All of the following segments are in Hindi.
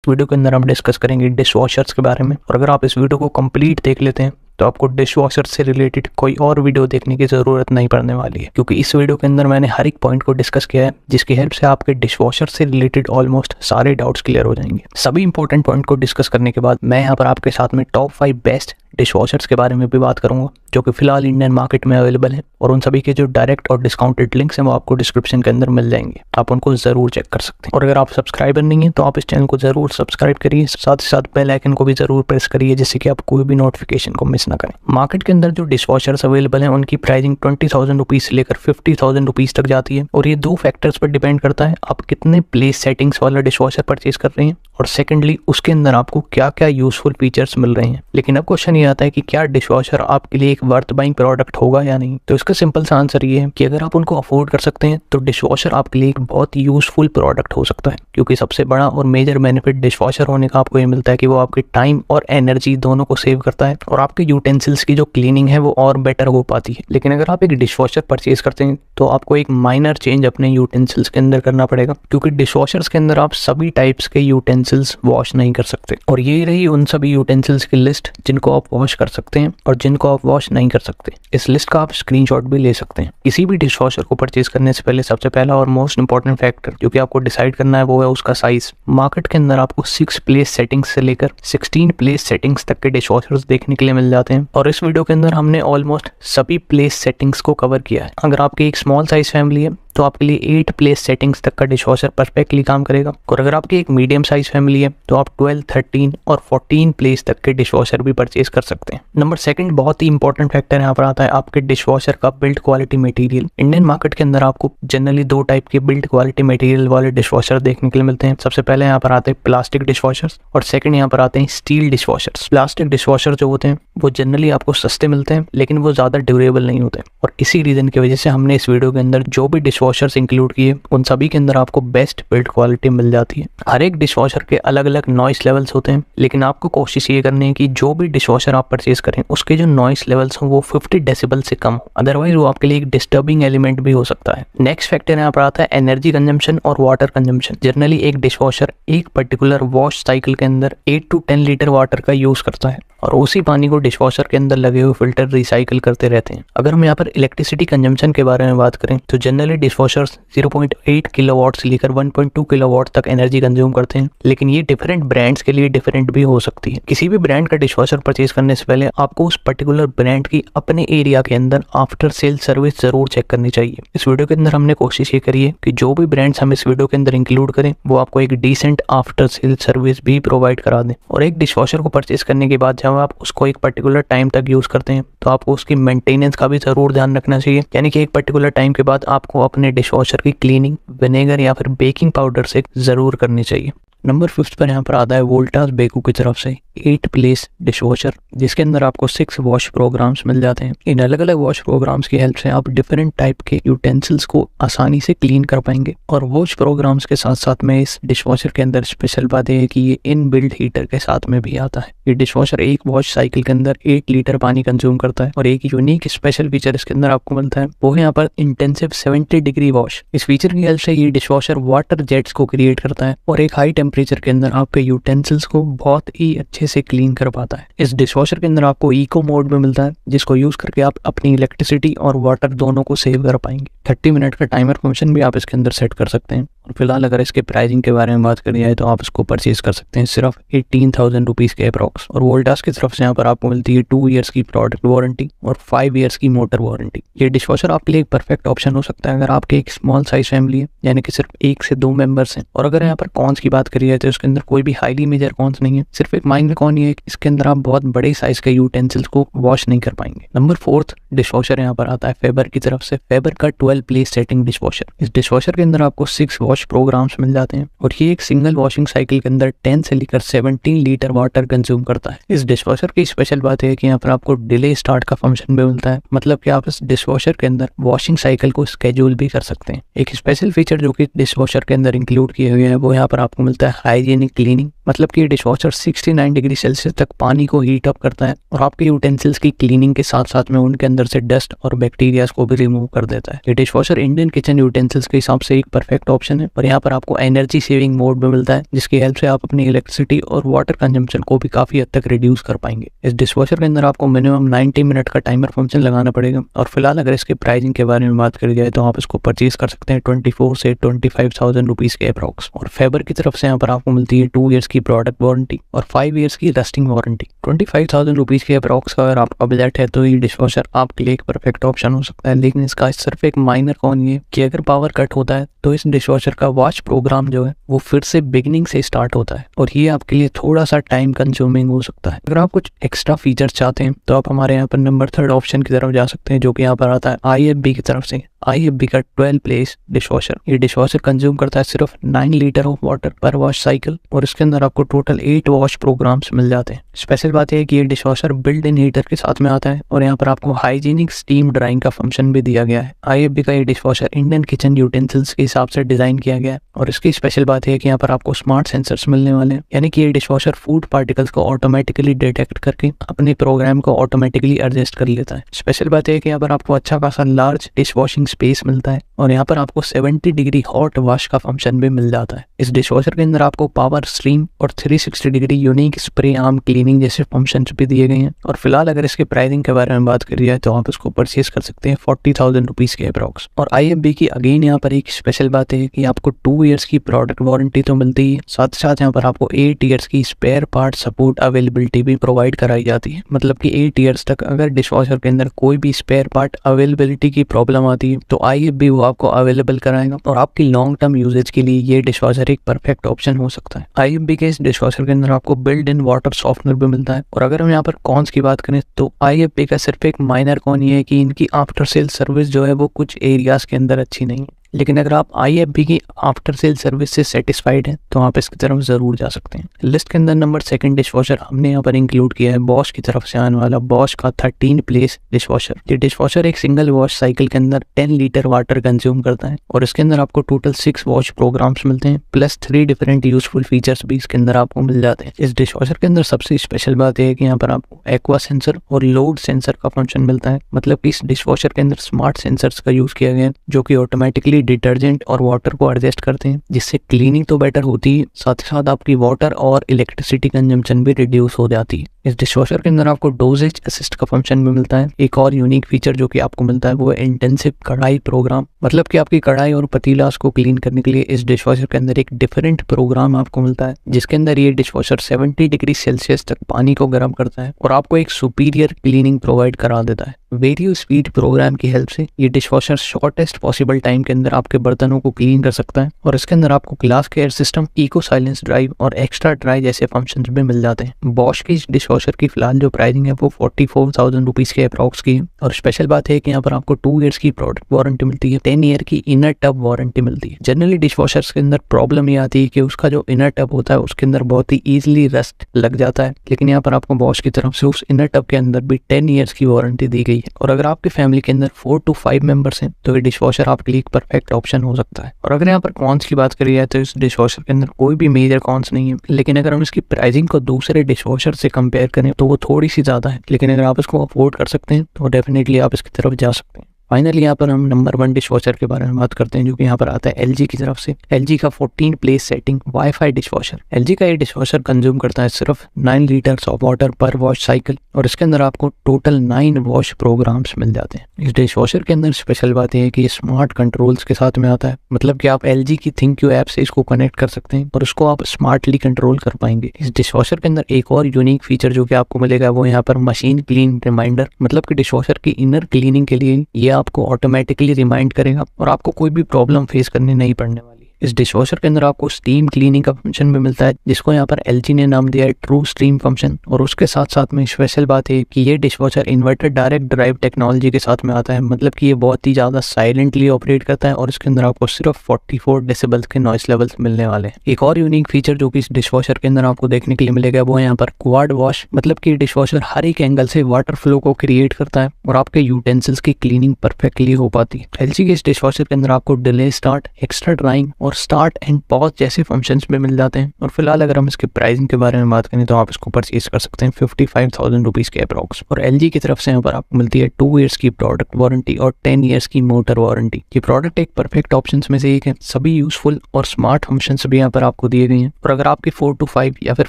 वीडियो के अंदर हम डिस्कस करेंगे डिश वॉशर्स के बारे में। और अगर आप इस वीडियो को कंप्लीट देख लेते हैं तो आपको डिश वॉशर से रिलेटेड कोई और वीडियो देखने की ज़रूरत नहीं पड़ने वाली है, क्योंकि इस वीडियो के अंदर मैंने हर एक पॉइंट को डिस्कस किया है जिसकी हेल्प से आपके डिश वॉशर से रिलेटेड ऑलमोस्ट सारे डाउट्स क्लियर हो जाएंगे। सभी इंपॉर्टेंट पॉइंट को डिस्कस करने के बाद मैं यहाँ पर आपके साथ में टॉप 5 बेस्ट डिश वॉशर्स के बारे में भी बात करूंगा जो कि फिलहाल इंडियन मार्केट में अवेलेबल है, और उन सभी के जो डायरेक्ट और डिस्काउंटेड लिंक्स हैं वो आपको डिस्क्रिप्शन के अंदर मिल जाएंगे। आप उनको जरूर चेक कर सकते हैं। और अगर आप सब्सक्राइबर नहीं हैं तो आप इस चैनल को जरूर सब्सक्राइब करिए, साथ ही साथ बेल आइकन को भी जरूर प्रेस करिए जिससे कि आप कोई भी नोटिफिकेशन को मिस ना करें। मार्केट के अंदर जो डिश वॉशर्स अवेलेबल हैं उनकी प्राइसिंग 20,000 रुपीज से लेकर 50,000 रुपीज तक जाती है, और ये दो फैक्टर्स पर डिपेंड करता है आप कितने प्लेस सेटिंग्स वाला डिश वॉशर परचेज कर रहे हैं, और सेकेंडली उसके अंदर आपको क्या क्या यूजफुल फीचर्स मिल रहे हैं। लेकिन अब क्वेश्चन ये आता है कि क्या डिश वॉशर आपके लिए एक वर्थ बाइंग प्रोडक्ट होगा या नहीं। तो इसका सिंपल सा आंसर ये है कि अगर आप उनको अफोर्ड कर सकते हैं तो डिश वॉशर आपके लिए एक बहुत यूजफुल प्रोडक्ट हो सकता है, क्योंकि सबसे बड़ा और मेजर बेनिफिट डिश वॉशर होने का आपको ये मिलता है कि वो आपके टाइम और एनर्जी दोनों को सेव करता है, और आपके यूटेंसिल्स की जो क्लीनिंग है वो और बेटर हो पाती है। लेकिन अगर आप एक डिश वॉशर परचेज करते हैं तो आपको एक माइनर चेंज अपने यूटेंसिल्स के अंदर करना पड़ेगा, क्योंकि डिश वॉशर्स के अंदर आप सभी टाइप्स के यूटेंसिल्स वॉश नहीं कर सकते। और ये रही उन सभी यूटेंसिल्स की लिस्ट जिनको आप वॉश कर सकते हैं और जिनको आप वॉश नहीं कर सकते। इस लिस्ट का आप स्क्रीनशॉट भी ले सकते हैं। किसी भी डिश वॉशर को परचेज करने से पहले सबसे पहला और मोस्ट इंपॉर्टेंट फैक्टर जो कि आपको डिसाइड करना है वो है उसका साइज। मार्केट के अंदर आपको 6 प्लेस सेटिंग्स से लेकर 16 प्लेस सेटिंग्स तक के डिश वॉशर्स देखने के लिए मिल जाते हैं, और इस वीडियो के अंदर हमने ऑलमोस्ट सभी प्लेस सेटिंग्स को कवर किया है। अगर आपकी एक स्मॉल साइज फैमिली है तो आपके लिए 8 प्लेस सेटिंग्स तक का डिश वॉशर परफेक्टली काम करेगा, और अगर आपकी एक मीडियम साइज फैमिली है तो आप 12, 13 और 14 प्लेस तक के डिश वॉशर भी परचेज कर सकते हैं। नंबर 2 बहुत ही इंपॉर्टेंट फैक्टर यहाँ पर आता है आपके डिश वॉशर का build quality material. Indian market के अंदर आपको जनरली 2 टाइप के बिल्ड क्वालिटी मटेरियल वाले डिश वॉशर देखने के लिए मिलते हैं। सबसे पहले यहाँ पर आते हैं प्लास्टिक डिश वॉशर्स, और सेकंड यहाँ पर आते हैं steel dish washers. Plastic dish washer जो होते हैं वो जनरली आपको सस्ते मिलते हैं, लेकिन वो ज्यादा ड्यूरेबल नहीं होते, और इसी रीजन की वजह से हमने इस वीडियो के अंदर जो भी डिश वॉशर्स इंक्लूड किए उन सभी के अंदर आपको बेस्ट बिल्ड क्वालिटी मिल जाती है। हर एक डिश वॉशर के अलग अलग नॉइस लेवल्स होते हैं, लेकिन आपको कोशिश ये करनी है कि जो भी डिश वॉशर आप परचेज करें उसके जो नॉइस लेवल्स हो वो 50 डेसिबल से कम हो, अदरवाइज वो आपके लिए एक डिस्टर्बिंग एलिमेंट भी हो सकता है। नेक्स्ट फैक्टर यहाँ पर आता है एनर्जी कंजम्पशन और वाटर कंजम्पशन। जनरली एक डिश वॉशर एक पर्टिकुलर वॉश साइकिल के अंदर 8 to 10 लीटर वाटर का यूज करता है, और उसी पानी को डिश वॉशर के अंदर लगे हुए फिल्टर रिसाइकिल करते रहते हैं। अगर हम यहाँ पर इलेक्ट्रिसिटी कंजम्पशन के बारे में बात करें तो जनरली डिश वॉशर्स 0.8 किलोवाट से लेकर 1.2 किलोवाट तक एनर्जी कंज्यूम करते हैं, लेकिन ये डिफरेंट ब्रांड्स के लिए डिफरेंट भी हो सकती है। किसी भी ब्रांड का डिश वॉशर परचेज करने से पहले आपको उस पर्टिकुलर ब्रांड की अपने एरिया के अंदर आफ्टर सेल सर्विस जरूर चेक करनी चाहिए। इस वीडियो के अंदर हमने कोशिश ये करी है कि जो भी ब्रांड्स हम इस वीडियो के अंदर इंक्लूड करें वो आपको एक डिसेंट आफ्टर सेल सर्विस भी प्रोवाइड करा दें। और एक डिश वॉशर को परचेज करने के बाद जब आप उसको एक पर्टिकुलर टाइम तक यूज करते हैं तो आपको उसकी मेंटेनेंस का भी जरूर ध्यान रखना चाहिए, यानी कि एक पर्टिकुलर टाइम के बाद आपको अपने डिश वॉशर की क्लीनिंग विनेगर या फिर बेकिंग पाउडर से जरूर करनी चाहिए। नंबर 5 पर यहाँ पर आता है वोल्टास बेको की तरफ से 8 प्लेस डिश वॉशर, जिसके अंदर आपको 6 वॉश प्रोग्राम्स मिल जाते हैं। इन अलग अलग वॉश प्रोग्राम्स की हेल्प से आप डिफरेंट टाइप के यूटेंसिल्स को आसानी से क्लीन कर पाएंगे। और वॉश प्रोग्राम्स के साथ साथ में इस डिश वॉशर के अंदर स्पेशल बात है कि ये इन बिल्ड हीटर के साथ में भी आता है। ये डिश वॉशर एक वॉश साइकिल के अंदर 8 लीटर पानी कंज्यूम करता है, और एक यूनिक स्पेशल फीचर इसके अंदर आपको मिलता है वो है यहाँ पर इंटेंसिव 70 डिग्री वॉश। इस फीचर की हेल्प से ये डिश वॉशर वाटर जेट्स को क्रिएट करता है और एक हाई टेम्परेचर के अंदर आपके यूटेंसिल्स को बहुत ही अच्छे से क्लीन कर पाता है। इस डिश वॉशर के अंदर आपको इको मोड में मिलता है, जिसको यूज करके आप अपनी इलेक्ट्रिसिटी और वाटर दोनों को सेव कर पाएंगे। 30 मिनट का टाइमर फंक्शन भी आप इसके अंदर सेट कर सकते हैं। और फिलहाल अगर इसके प्राइसिंग के बारे में बात करी जाए तो आप इसको परचेज कर सकते हैं सिर्फ 18,000 रुपीज के अप्रॉक्स। और वोल्टास की तरफ से यहाँ पर आपको मिलती है 2 ईयर्स की प्रोडक्ट वारंटी और 5 ईयर्स की मोटर वारंटी। ये डिश वॉशर आपके लिए एक परफेक्ट ऑप्शन हो सकता है अगर आपके एक स्मॉल साइज फैमिली है, यानी कि सिर्फ 1 से 2 मेंबर्स हैं। और अगर यहाँ पर कॉन्स की बात करी जाए तो इसके अंदर कोई भी हाईली मेजर कॉन्स नहीं है, सिर्फ एक माइनर कॉन ये है कि इसके अंदर आप बहुत बड़े साइज के यूटेंसिल्स को वॉश नहीं कर पाएंगे। नंबर 4 डिश वॉशर यहाँ पर आता है फेबर की तरफ से, फेबर का 12 प्लेस सेटिंग डिश वॉशर। इस डिश वॉशर के अंदर आपको 6 वॉश प्रोग्राम्स मिल जाते हैं, और ये एक सिंगल वॉशिंग साइकिल के अंदर 10 से लेकर 17 लीटर वाटर कंज्यूम करता है। इस डिश वॉशर की स्पेशल बात है कि यहाँ पर आपको डिले स्टार्ट का फंक्शन भी मिलता है, मतलब कि आप इस डिश वॉशर के अंदर वॉशिंग साइकिल को स्केड्यूल भी कर सकते हैं। एक स्पेशल फीचर जो कि डिश वॉशर के अंदर इंक्लूड किए हुए हैं वो यहाँ पर आपको मिलता है हाइजीनिक क्लीनिंग, मतलब कि डिश वॉशर 69 डिग्री सेल्सियस तक पानी को हीट अप करता है और आपके यूटेंसिल्स की क्लीनिंग के साथ साथ में उनके अंदर से डस्ट और बैक्टीरियाज को भी रिमूव कर देता है। ये dish washer Indian kitchen utensils के हिसाब से एक परफेक्ट ऑप्शन है और यहाँ पर आपको एनर्जी सेविंग मोड में मिलता है, जिसकी हेल्प से आप अपनी इलेक्ट्रिसिटी और वाटर कंजम्पशन को भी काफी हद तक रिड्यूस कर पाएंगे। इस डिश वॉशर के अंदर आपको मिनिमम 90 मिनट का टाइमर फंक्शन लगाना पड़ेगा और फिलहाल अगर इसके प्राइसिंग के बारे में बात करी जाए तो आप इसको परचेज कर सकते हैं 24 से 25,000 रुपीज के अप्रॉक्स। और फेबर की तरफ से यहाँ पर आपको मिलती है 2 ईयर्स की प्रोडक्ट वारंटी और 5 ईयर्स की रस्टिंग वारंटी। 25,000 रुपीज के अप्रॉक्स का अगर आपका बजट है तो ये डिश वॉशर आपके लिए एक परफेक्ट ऑप्शन हो सकता है। लेकिन इसका सिर्फ एक माइनर कॉन ये कि अगर पावर कट होता है तो इस डिश वॉशर का वॉश प्रोग्राम जो है वो फिर से बिगिनिंग से स्टार्ट होता है और ये आपके लिए थोड़ा सा टाइम कंज्यूमिंग हो सकता है। अगर आप कुछ एक्स्ट्रा फीचर्स चाहते हैं तो आप हमारे यहाँ पर नंबर 3 ऑप्शन की तरफ जा सकते हैं, जो कि यहाँ पर आता है IFB की तरफ से। IFB का 12 प्लेस डिश वॉशर। ये डिश वॉशर कंज्यूम करता है सिर्फ 9 लीटर ऑफ वाटर पर वॉश साइकिल और इसके अंदर आपको टोटल 8 वॉश प्रोग्राम्स मिल जाते हैं। स्पेशल बात यह है कि ये dish washer built in heater के साथ में आता है और यहाँ पर आपको हाइजीनिक स्टीम ड्राइंग का फंक्शन भी दिया गया है। IFB का ये dish washer Indian kitchen utensils के हिसाब से डिजाइन किया गया है और इसकी स्पेशल बात है कि यहाँ पर आपको स्मार्ट सेंसर्स मिलने वाले हैं, यानी कि ये डिश वॉशर फूड पार्टिकल्स को ऑटोमेटिकली डिटेक्ट करके अपने प्रोग्राम को ऑटोमेटिकली एडजस्ट कर लेता है। स्पेशल बात है कि यहाँ पर आपको अच्छा खासा लार्ज डिश वॉशिंग स्पेस मिलता है और यहाँ पर आपको 70 डिग्री हॉट वॉश का फंक्शन भी मिल जाता है। इस डिश वॉशर के अंदर आपको पावर स्ट्रीम और 360 degree unique spray arm cleaning जैसे फंक्शंस भी दिए गए हैं और फिलहाल अगर इसके प्राइसिंग के बारे में बात करी जाए तो आप इसको परचेज कर सकते हैं 40,000 रुपीज के अप्रॉक्स। और IFB की अगेन यहाँ पर एक स्पेशल बात है कि आपको 2 ईयर्स की प्रोडक्ट वारंटी तो मिलती है, साथ साथ यहाँ पर आपको 8 ईयर्स की स्पेयर पार्ट सपोर्ट अवेलेबिलिटी भी प्रोवाइड कराई जाती है। मतलब कि 8 ईयर्स तक अगर डिश वॉशर के अंदर कोई भी स्पेयर पार्ट अवेलेबिलिटी की प्रॉब्लम आती है तो IFB वो आपको अवेलेबल कराएगा और आपकी लॉन्ग टर्म यूजेज के लिए ये डिश वॉशर एक परफेक्ट ऑप्शन हो सकता है। IFB के इस डिश वॉशर के अंदर आपको बिल्ट इन वाटर सॉफ्टनर भी मिलता है। और अगर हम यहाँ पर कॉन्स की बात करें तो IFB का सिर्फ एक माइनर कॉन ये है कि इनकी आफ्टर सेल सर्विस जो है वो कुछ एरियाज के अंदर अच्छी नहीं है, लेकिन अगर आप IFB की आफ्टर सेल सर्विस से सेटिस्फाइड हैं तो आप इसकी तरफ जरूर जा सकते हैं। लिस्ट के अंदर नंबर 2 डिश वॉशर हमने यहाँ पर इंक्लूड किया है बॉश की तरफ से आने वाला बॉश का 13 प्लेस डिश वॉशर। ये डिश वॉशर एक सिंगल वॉश साइकिल के अंदर 10 लीटर वाटर कंज्यूम करता है और इसके अंदर आपको टोटल 6 वॉश प्रोग्राम्स मिलते हैं प्लस 3 डिफरेंट यूजफुल फीचर्स भी इसके अंदर आपको मिल जाते हैं। इस डिश वॉशर के अंदर सबसे स्पेशल बात यह है कि यहाँ पर आपको एक्वा सेंसर और लोड सेंसर का फंक्शन मिलता है। मतलब कि इस डिश वॉशर के अंदर स्मार्ट सेंसर्स का यूज किया गया है जो कि ऑटोमेटिकली डिटर्जेंट और वाटर को एडजस्ट करते हैं, जिससे क्लीनिंग तो बेटर होती है, साथ ही साथ आपकी वाटर और इलेक्ट्रिसिटी कंजम्पशन भी रिड्यूस हो जाती है। इस डिशवॉशर के अंदर आपको डोजेज असिस्ट का फंक्शन भी मिलता है। एक और यूनिक फीचर जो कि आपको मिलता है वो है इंटेंसिव कढ़ाई प्रोग्राम। मतलब कि आपकी कढ़ाई और पतीलास को क्लीन करने के लिए इस डिशवॉशर के अंदर एक डिफरेंट प्रोग्राम आपको मिलता है, जिसके अंदर ये डिशवॉशर 70 डिग्री सेल्सियस तक पानी को गर्म करता है और आपको एक सुपीरियर क्लीनिंग प्रोवाइड करा देता है। वेरियो स्पीड प्रोग्राम की हेल्प से ये डिशवॉशर शॉर्टेस्ट पॉसिबल टाइम के अंदर आपके बर्तनों को क्लीन कर सकता है और इसके अंदर आपको glass care system, eco silence drive और एक्स्ट्रा ड्राई जैसे फंक्शंस भी मिल जाते हैं। बॉश की इस डिशवॉशर की फिलहाल जो प्राइसिंग है वो 44,000 रुपीज के अप्रॉक्स की है और स्पेशल बात है कि यहाँ पर आपको 2 ईयर्स की प्रोडक्ट वारंटी मिलती है, 10 ईयर की इनर टब वारंटी मिलती है। जनरली डिशवॉशर्स के अंदर प्रॉब्लम ये आती है कि उसका जो इनर टब होता है उसके अंदर बहुत ही ईजिली रस्ट लग जाता है, लेकिन यहाँ पर आपको बॉश की तरफ से उस इनर टब के अंदर भी 10 ईयर्स की वारंटी दी गई है। और अगर आपके फैमिली के अंदर 4 to 5 मेंबर्स हैं तो ये डिशवॉशर आपके लिए एक परफेक्ट ऑप्शन हो सकता है। और अगर यहाँ पर कॉन्स की बात करी जाए तो इस डिशवॉशर के अंदर कोई भी मेजर कॉन्स नहीं है, लेकिन अगर हम इसकी प्राइसिंग को दूसरे डिशवॉशर से कंपेयर करें तो वो थोड़ी सी ज्यादा है, लेकिन अगर आप इसको अफोर्ड कर सकते हैं तो डेफिनेटली आप इसकी तरफ जा सकते हैं। फाइनली यहाँ पर हम नंबर 1 डिशवॉशर के बारे में बात करते हैं जो कि यहाँ पर आता है LG की तरफ से। LG का 14 place setting wifi dishwasher. LG का ये डिशवॉशर कंज्यूम करता है सिर्फ 9 लीटर्स ऑफ वाटर पर वॉश साइकिल और इसके अंदर आपको टोटल 9 वॉश प्रोग्राम्स मिल जाते हैं। इस डिशवॉशर के अंदर स्पेशल बात यह है कि ये स्मार्ट कंट्रोल्स के साथ में आता है, मतलब कि आप LG की थिंक्यू ऐप से इसको कनेक्ट कर सकते हैं और उसको आप स्मार्टली कंट्रोल कर पाएंगे। इस डिशवॉशर के अंदर एक और यूनिक फीचर जो कि आपको मिलेगा वो यहाँ पर मशीन क्लीन रिमाइंडर। मतलब कि डिशवॉशर की इनर क्लीनिंग के लिए ये आपको ऑटोमेटिकली रिमाइंड करेगा और आपको कोई भी प्रॉब्लम फेस करनी नहीं पड़ने वाली। इस डिशवॉशर के अंदर आपको स्टीम क्लीनिंग का फंक्शन भी मिलता है, जिसको यहाँ पर LG ने नाम दिया है ट्रू स्ट्रीम फंक्शन। और उसके साथ साथ में स्पेशल बात है कि ये dishwasher inverter direct drive technology के साथ में आता है, मतलब कि ये बहुत ही ज़्यादा साइलेंटली ऑपरेट करता है और इसके अंदर आपको सिर्फ 44 डेसिबल्स के नॉइस लेवल्स मिलने वाले हैं। एक और यूनिक फीचर जो कि इस डिशवॉशर के अंदर आपको देखने के लिए मिलेगा वो है यहाँ पर क्वाड वॉश। मतलब कि डिशवॉशर हर एक एंगल से वाटर फ्लो को क्रिएट करता है और आपके यूटेंसिल्स की क्लीनिंग परफेक्टली हो पाती है। LG के इस डिशवॉशर के अंदर आपको डिले स्टार्ट, एक्स्ट्रा ड्राइंग और और स्टार्ट एंड पॉज जैसे फंक्शंस भी मिल जाते हैं। और फिलहाल अगर हम इसके प्राइसिंग के बारे में बात करें तो आप इसको परचेज कर सकते हैं 55,000 रुपीज़ के अप्रॉक्स। और LG की तरफ से यहाँ पर आपको मिलती है 2 ईयर्स की प्रोडक्ट वारंटी और 10 ईयर्स की मोटर वारंटी। ये प्रोडक्ट एक परफेक्ट ऑप्शन में से एक है। सभी यूजफुल और स्मार्ट फंक्शंस भी यहाँ पर आपको दिए गए हैं। और अगर आपकी 4 to 5 या फिर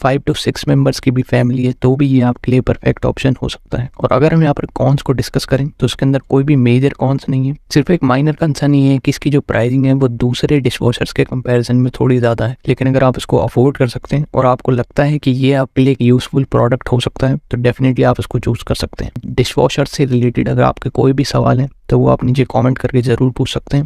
5 to 6 मेंबर्स की भी फैमिली है तो भी ये आपके लिए परफेक्ट ऑप्शन हो सकता है। और अगर हम यहाँ पर कॉन्स को डिस्कस करें तो इसके अंदर कोई भी मेजर कॉन्स नहीं है। सिर्फ एक माइनर कंसर्न ये है कि इसकी जो प्राइसिंग है वो दूसरे डिशवॉशर्स के कंपैरिजन में थोड़ी ज़्यादा है। लेकिन अगर आप इसको अफोर्ड कर सकते हैं और आपको लगता है कि ये आपके लिए एक यूजफुल प्रोडक्ट हो सकता है तो डेफिनेटली आप इसको चूज कर सकते हैं। डिशवॉशर से रिलेटेड अगर आपके कोई भी सवाल है तो वो आप नीचे कमेंट करके ज़रूर पूछ सकते हैं।